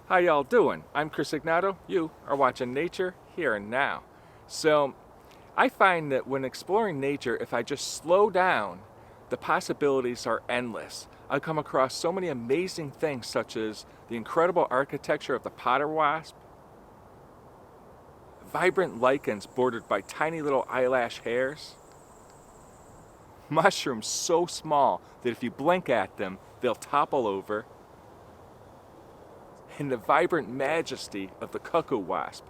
How y'all doing? I'm Chris Egnoto. You are watching Nature Here and Now. So, I find that when exploring nature, if I just slow down, the possibilities are endless. I come across so many amazing things, such as the incredible architecture of the potter wasp, vibrant lichens bordered by tiny little eyelash hairs, mushrooms so small that if you blink at them, they'll topple over, and the vibrant majesty of the cuckoo wasp.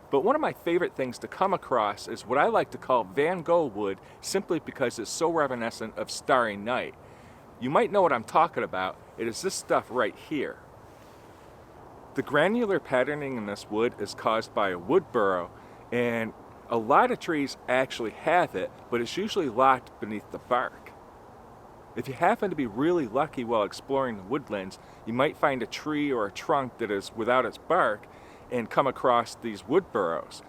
But one of my favorite things to come across is what I like to call Van Gogh wood, simply because it's so reminiscent of Starry Night. You might know what I'm talking about. It is this stuff right here. The granular patterning in this wood is caused by a wood burrow, and a lot of trees actually have it, but it's usually locked beneath the bark. If you happen to be really lucky while exploring the woodlands, you might find a tree or a trunk that is without its bark and come across these wood burrows.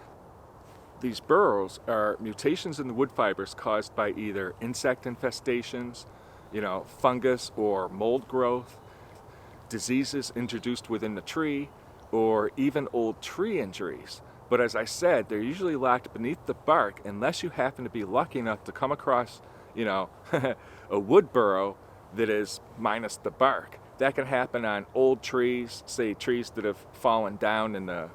These burrows are mutations in the wood fibers caused by either insect infestations, fungus or mold growth, diseases introduced within the tree, or even old tree injuries. But as I said, they're usually locked beneath the bark unless you happen to be lucky enough to come across a wood burrow that is minus the bark. That can happen on old trees, say trees that have fallen down and the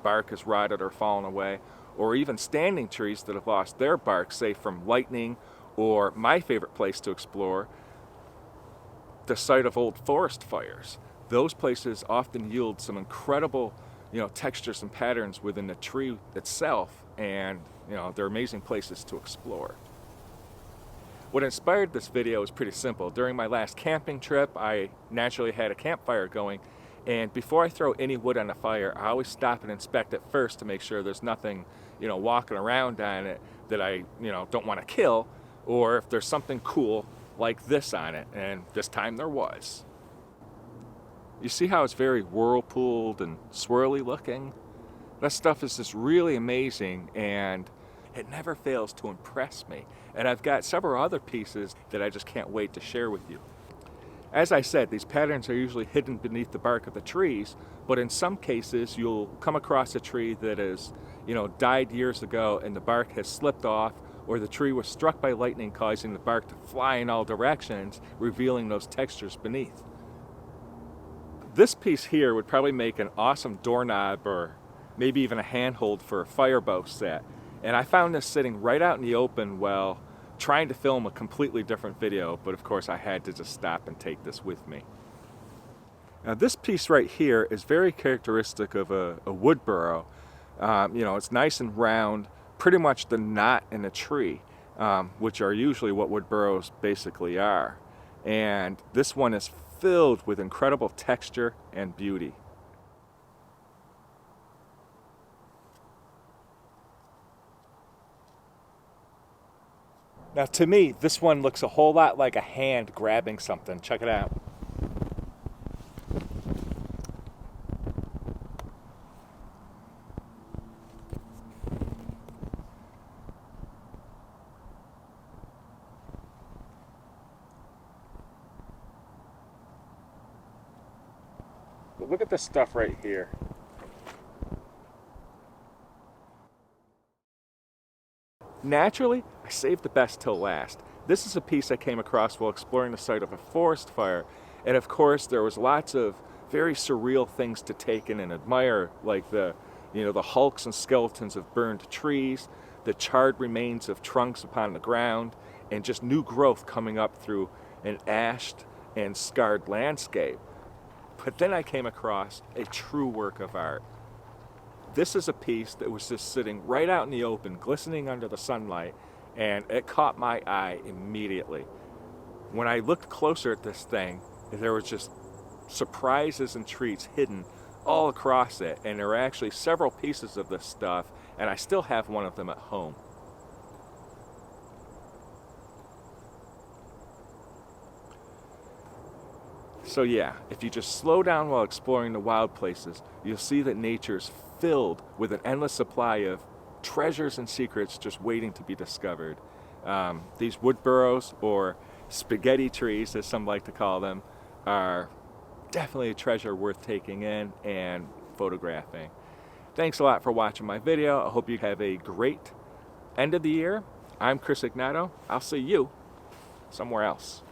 bark is rotted or fallen away, or even standing trees that have lost their bark, say from lightning, or my favorite place to explore, the site of old forest fires. Those places often yield some incredible textures and patterns within the tree itself, and they're amazing places to explore. What inspired this video is pretty simple. During my last camping trip, I naturally had a campfire going, and before I throw any wood on the fire, I always stop and inspect it first to make sure there's nothing, walking around on it that I, don't want to kill, or if there's something cool like this on it, and this time there was. You see how it's very whirlpooled and swirly looking? That stuff is just really amazing, and it never fails to impress me. And I've got several other pieces that I just can't wait to share with you. As I said, these patterns are usually hidden beneath the bark of the trees, but in some cases you'll come across a tree that is, died years ago and the bark has slipped off, or the tree was struck by lightning causing the bark to fly in all directions, revealing those textures beneath. This piece here would probably make an awesome doorknob or maybe even a handhold for a firebow set. And I found this sitting right out in the open while trying to film a completely different video, but of course I had to just stop and take this with me. Now this piece right here is very characteristic of a wood burrow. It's nice and round, pretty much the knot in a tree, which are usually what wood burrows basically are. And this one is filled with incredible texture and beauty. Now to me, this one looks a whole lot like a hand grabbing something. Check it out. But look at this stuff right here. Naturally, I saved the best till last. This is a piece I came across while exploring the site of a forest fire, and of course there was lots of very surreal things to take in and admire, like the hulks and skeletons of burned trees, the charred remains of trunks upon the ground, and just new growth coming up through an ashed and scarred landscape. But then I came across a true work of art. This is a piece that was just sitting right out in the open, glistening under the sunlight, and it caught my eye immediately. When I looked closer at this thing, there was just surprises and treats hidden all across it, and there were actually several pieces of this stuff, and I still have one of them at home. So yeah, if you just slow down while exploring the wild places, you'll see that nature is filled with an endless supply of treasures and secrets just waiting to be discovered. These wood burrows, or spaghetti trees as some like to call them, are definitely a treasure worth taking in and photographing. Thanks a lot for watching my video. I hope you have a great end of the year. I'm Chris Egnoto. I'll see you somewhere else.